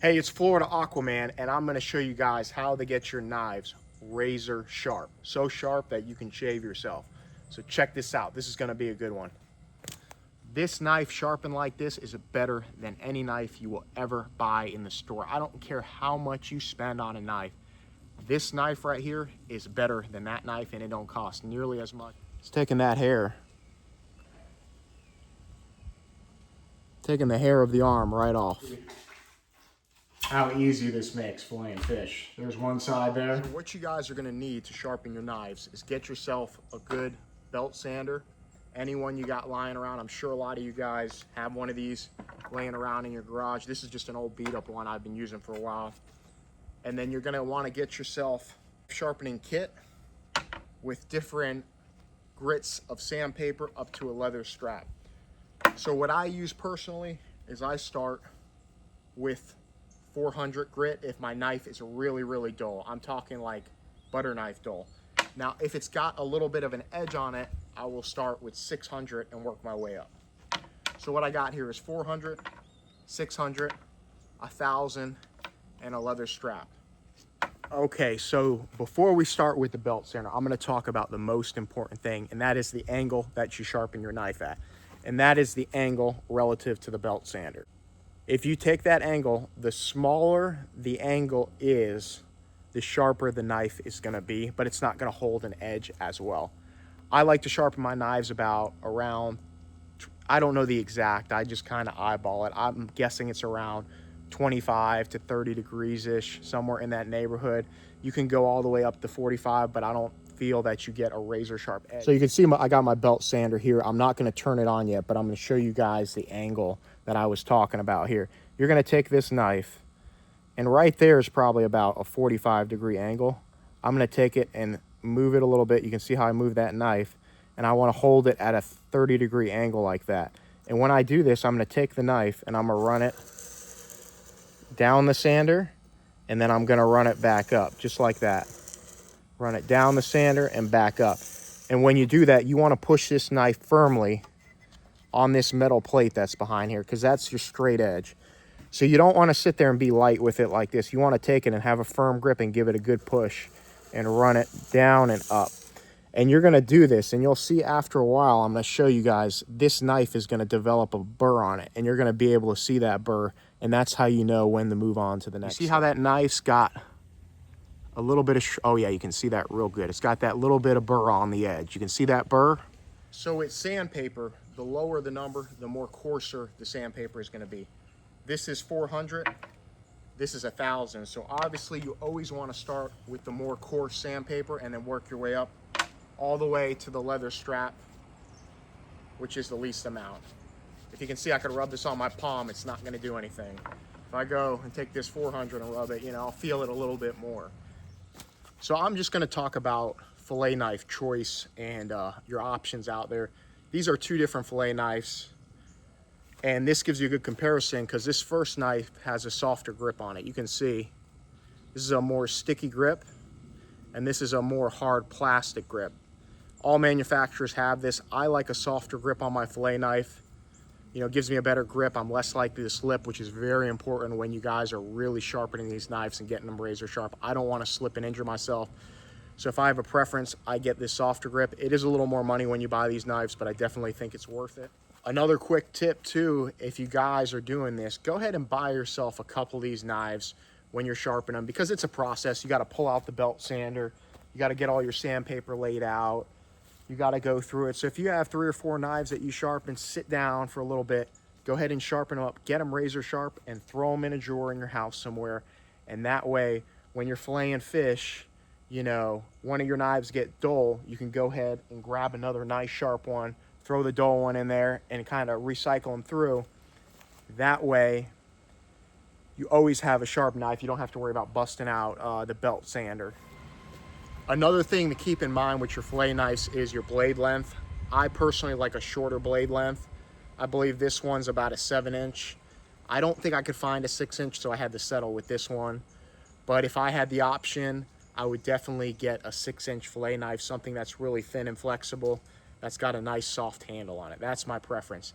Hey, it's Florida Aquaman, and I'm gonna show you guys how to get your knives razor sharp. So sharp that you can shave yourself. So check this out. This is gonna be a good one. This knife sharpened like this is better than any knife you will ever buy in the store. I don't care how much you spend on a knife. This knife right here is better than that knife, and it don't cost nearly as much. It's taking that hair, taking the hair of the arm right off. How easy this makes filleting fish. There's one side there. So what you guys are gonna need to sharpen your knives is get yourself a good belt sander. Anyone you got lying around. I'm sure a lot of you guys have one of these laying around in your garage. This is just an old beat up one I've been using for a while. And then you're gonna wanna get yourself a sharpening kit with different grits of sandpaper up to a leather strap. So what I use personally is I start with 400 grit if my knife is really dull. I'm talking like butter knife dull. Now if it's got a little bit of an edge on it, I will start with 600 and work my way up. So what I got here is 400, 600, 1,000, and a leather strap. Okay, so before we start with the belt sander, I'm going to talk about the most important thing, and that is the angle that you sharpen your knife at. And that is the angle relative to the belt sander. If you take that angle, the smaller the angle is, the sharper the knife is gonna be, but it's not gonna hold an edge as well. I like to sharpen my knives about around, I don't know the exact, I just kind of eyeball it. I'm guessing it's around 25 to 30 degrees-ish, somewhere in that neighborhood. You can go all the way up to 45, but I don't feel that you get a razor sharp edge. So you can see I got my belt sander here. I'm not going to turn it on yet, but I'm going to show you guys the angle that I was talking about here. You're going to take this knife, and right there is probably about a 45-degree angle. I'm going to take it and move it a little bit. You can see how I move that knife, and I want to hold it at a 30-degree angle like that. And when I do this, I'm going to take the knife and I'm going to run it down the sander, and then I'm going to run it back up just like that. Run it down the sander and back up. And when you do that, you want to push this knife firmly on this metal plate that's behind here, because that's your straight edge. So you don't want to sit there and be light with it like this. You want to take it and have a firm grip and give it a good push and run it down and up. And you're going to do this, and you'll see after a while, I'm going to show you guys, this knife is going to develop a burr on it, and you're going to be able to see that burr, and that's how you know when to move on to the next. You see how that knife's got a little bit of, oh yeah, you can see that real good. It's got that little bit of burr on the edge. You can see that burr? So it's sandpaper. The lower the number, the more coarser the sandpaper is gonna be. This is 400, this is 1,000. So obviously you always wanna start with the more coarse sandpaper and then work your way up all the way to the leather strap, which is the least amount. If you can see, I could rub this on my palm, it's not gonna do anything. If I go and take this 400 and rub it, you know, I'll feel it a little bit more. So I'm just gonna talk about fillet knife choice and your options out there. These are two different fillet knives, and this gives you a good comparison because this first knife has a softer grip on it. You can see this is a more sticky grip, and this is a more hard plastic grip. All manufacturers have this. I like a softer grip on my fillet knife. You know, it gives me a better grip. I'm less likely to slip, which is very important when you guys are really sharpening these knives and getting them razor sharp. I don't want to slip and injure myself. So if I have a preference, I get this softer grip. It is a little more money when you buy these knives, but I definitely think it's worth it. Another quick tip too, if you guys are doing this, go ahead and buy yourself a couple of these knives when you're sharpening them, because it's a process. You got to pull out the belt sander. You got to get all your sandpaper laid out. You got to go through it. So if you have 3 or 4 knives that you sharpen, sit down for a little bit, go ahead and sharpen them up, get them razor sharp, and throw them in a drawer in your house somewhere. And that way, when you're filleting fish, you know, one of your knives get dull, you can go ahead and grab another nice sharp one, throw the dull one in there, and kind of recycle them through. That way, you always have a sharp knife. You don't have to worry about busting out the belt sander. Another thing to keep in mind with your fillet knives is your blade length. I personally like a shorter blade length. I believe this one's about a 7-inch. I don't think I could find a 6-inch, so I had to settle with this one. But if I had the option, I would definitely get a 6-inch fillet knife, something that's really thin and flexible, that's got a nice soft handle on it. That's my preference.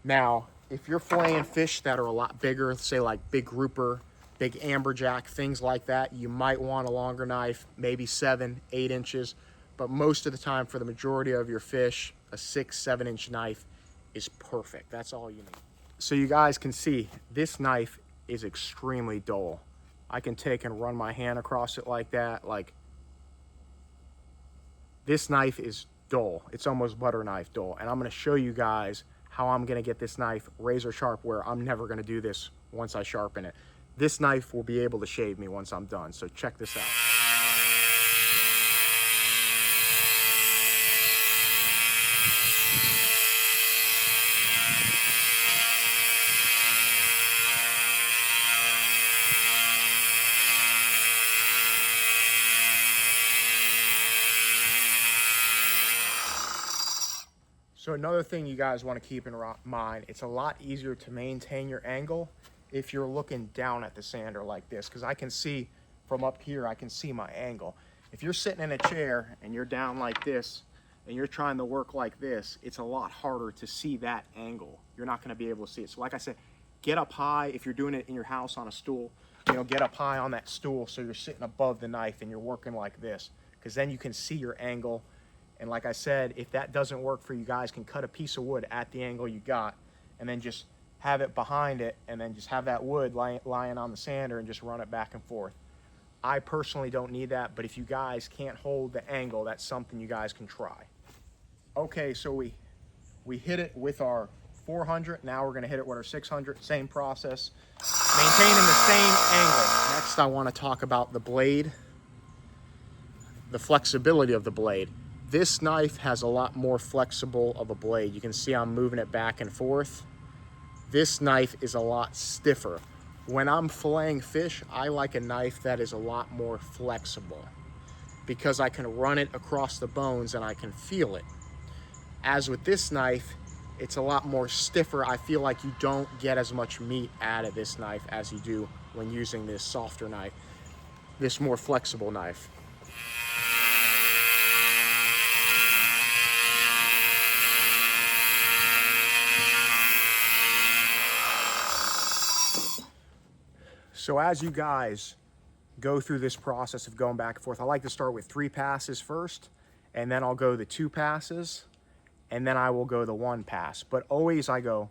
Now, if you're filleting fish that are a lot bigger, say like big grouper, big amberjack, things like that, you might want a longer knife, maybe 7, 8 inches. But most of the time, for the majority of your fish, a 6, 7 inch knife is perfect. That's all you need. So you guys can see, this knife is extremely dull. I can take and run my hand across it like that. Like, this knife is dull. It's almost butter knife dull. And I'm gonna show you guys how I'm gonna get this knife razor sharp, where I'm never gonna do this once I sharpen it. This knife will be able to shave me once I'm done. So check this out. So another thing you guys want to keep in mind, it's a lot easier to maintain your angle if you're looking down at the sander like this, because I can see from up here, I can see my angle. If you're sitting in a chair and you're down like this and you're trying to work like this, it's a lot harder to see that angle. You're not going to be able to see it. So like I said, get up high. If you're doing it in your house on a stool, you know, get up high on that stool so you're sitting above the knife and you're working like this, because then you can see your angle. And like I said, if that doesn't work for you guys, can cut a piece of wood at the angle you got and then just have it behind it, and then just have that wood lying on the sander and just run it back and forth. I personally don't need that, but if you guys can't hold the angle, that's something you guys can try. Okay, so we hit it with our 400. Now we're gonna hit it with our 600, same process, maintaining the same angle. Next, I wanna talk about the blade, the flexibility of the blade. This knife has a lot more flexible of a blade. You can see I'm moving it back and forth. This knife is a lot stiffer. When I'm filleting fish, I like a knife that is a lot more flexible, because I can run it across the bones and I can feel it. As with this knife, it's a lot more stiffer. I feel like you don't get as much meat out of this knife as you do when using this softer knife, this more flexible knife. So as you guys go through this process of going back and forth, I like to start with 3 passes first, and then I'll go the 2 passes, and then I will go the 1 pass. But always I go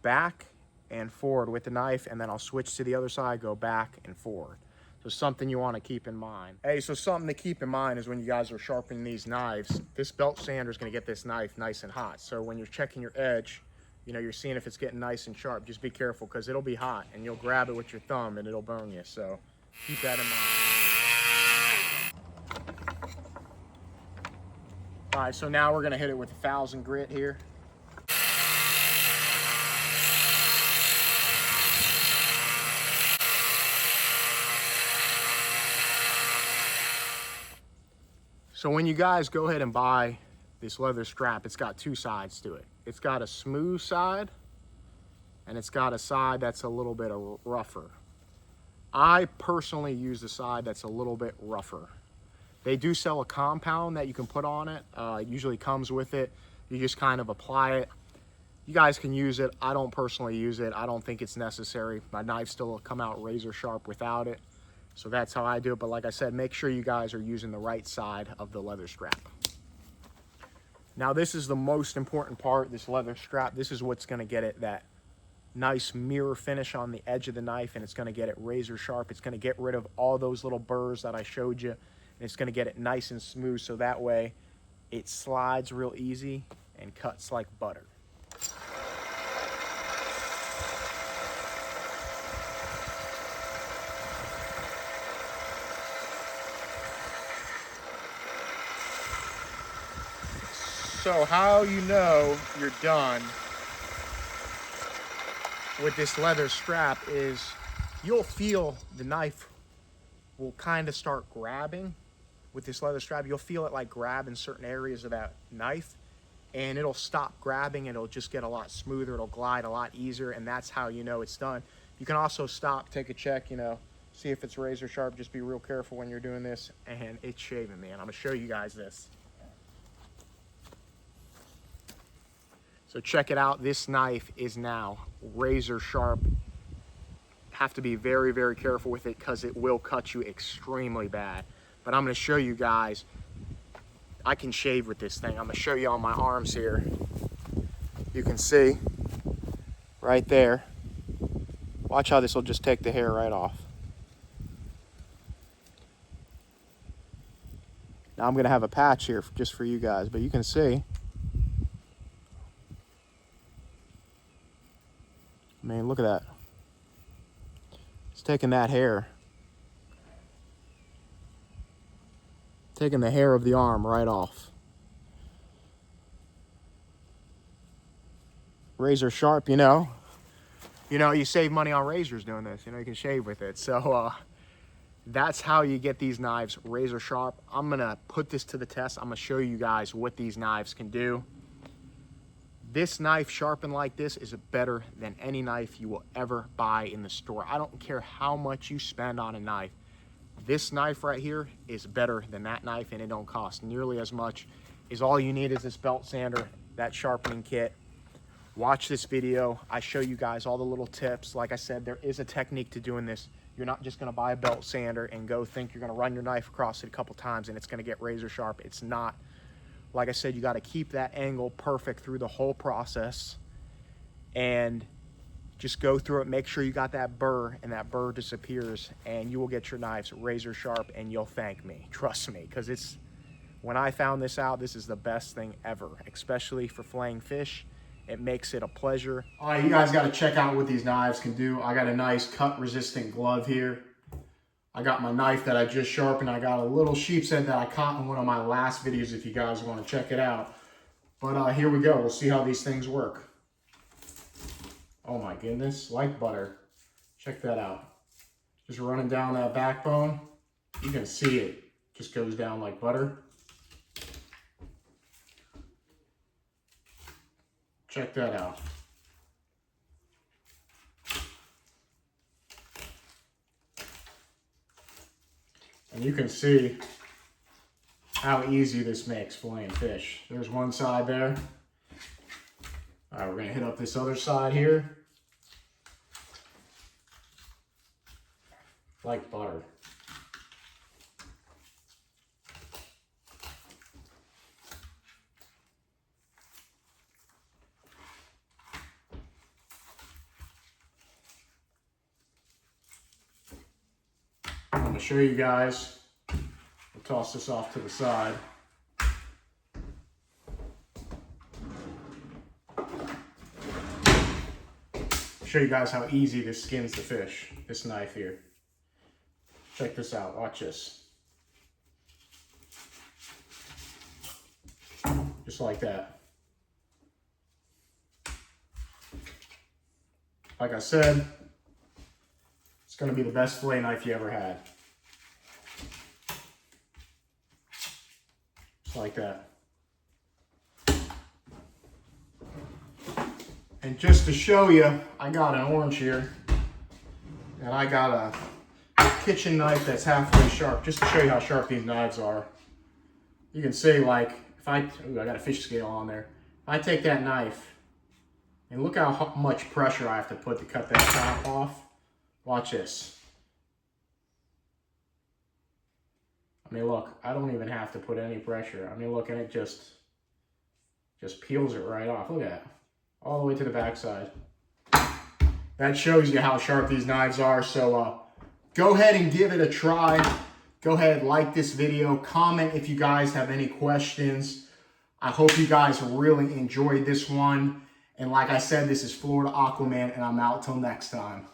back and forward with the knife, and then I'll switch to the other side, go back and forward. So something you want to keep in mind. Hey, so something to keep in mind is when you guys are sharpening these knives, this belt sander is going to get this knife nice and hot. So when you're checking your edge, you know, you're seeing if it's getting nice and sharp, just be careful, because it'll be hot and you'll grab it with your thumb and it'll burn you. So keep that in mind. All right, so now we're gonna hit it with 1000 grit here. So when you guys go ahead and buy this leather strap, it's got 2 sides to it. It's got a smooth side, and it's got a side that's a little bit rougher. I personally use the side that's a little bit rougher. They do sell a compound that you can put on it. It usually comes with it. You just kind of apply it. You guys can use it. I don't personally use it. I don't think it's necessary. My knife still will come out razor sharp without it. So that's how I do it. But like I said, make sure you guys are using the right side of the leather strap. Now this is the most important part, this leather strap. This is what's gonna get it that nice mirror finish on the edge of the knife, and it's gonna get it razor sharp. It's gonna get rid of all those little burrs that I showed you, and it's gonna get it nice and smooth, so that way it slides real easy and cuts like butter. So how you know you're done with this leather strap is you'll feel the knife will kind of start grabbing with this leather strap. You'll feel it like grab in certain areas of that knife, and it'll stop grabbing and it'll just get a lot smoother. It'll glide a lot easier, and that's how you know it's done. You can also stop, take a check, you know, see if it's razor sharp. Just be real careful when you're doing this, and it's shaving me, and I'm gonna show you guys this. So check it out. This knife is now razor sharp. Have to be very, very careful with it because it will cut you extremely bad. But I'm going to show you guys, I can shave with this thing. I'm going to show you on my arms here. You can see right there. Watch how this will just take the hair right off. Now I'm going to have a patch here just for you guys, but you can see. I mean, look at that. It's taking that hair. Taking the hair of the arm right off. Razor sharp, you know. You save money on razors doing this. You can shave with it. So that's how you get these knives razor sharp. I'm gonna put this to the test. I'm gonna show you guys what these knives can do. This knife sharpened like this is better than any knife you will ever buy in the store. I don't care how much you spend on a knife. This knife right here is better than that knife, and it don't cost nearly as much. All you need is this belt sander, that sharpening kit. Watch this video. I show you guys all the little tips. Like I said, there is a technique to doing this. You're not just gonna buy a belt sander and go think you're gonna run your knife across it a couple times and it's gonna get razor sharp. It's not. Like I said, you gotta keep that angle perfect through the whole process and just go through it. Make sure you got that burr and that burr disappears, and you will get your knives razor sharp, and you'll thank me. Trust me, because when I found this out, this is the best thing ever, especially for filleting fish. It makes it a pleasure. All right, you guys got to check out what these knives can do. I got a nice cut-resistant glove here. I got my knife that I just sharpened. I got a little sheep's head that I caught in one of my last videos if you guys want to check it out. But here we go. We'll see how these things work. Oh my goodness, like butter. Check that out. Just running down that backbone. You can see it just goes down like butter. Check that out. And you can see how easy this makes filleting fish. There's one side there. All right, we're gonna hit up this other side here. Like butter. I'm going to show you guys. We'll toss this off to the side. Show you guys how easy this skins the fish, this knife here. Check this out, watch this. Just like that. Like I said, it's going to be the best fillet knife you ever had. Just like that. And just to show you, I got an orange here. And I got a kitchen knife that's halfway sharp, just to show you how sharp these knives are. You can see, like, if I got a fish scale on there. If I take that knife, and look how much pressure I have to put to cut that top off. Watch this. I mean, look, I don't even have to put any pressure. I mean, look, and it just peels it right off. Look at that. All the way to the backside. That shows you how sharp these knives are. So go ahead and give it a try. Go ahead, like this video. Comment if you guys have any questions. I hope you guys really enjoyed this one. And like I said, this is Florida Aquaman, and I'm out till next time.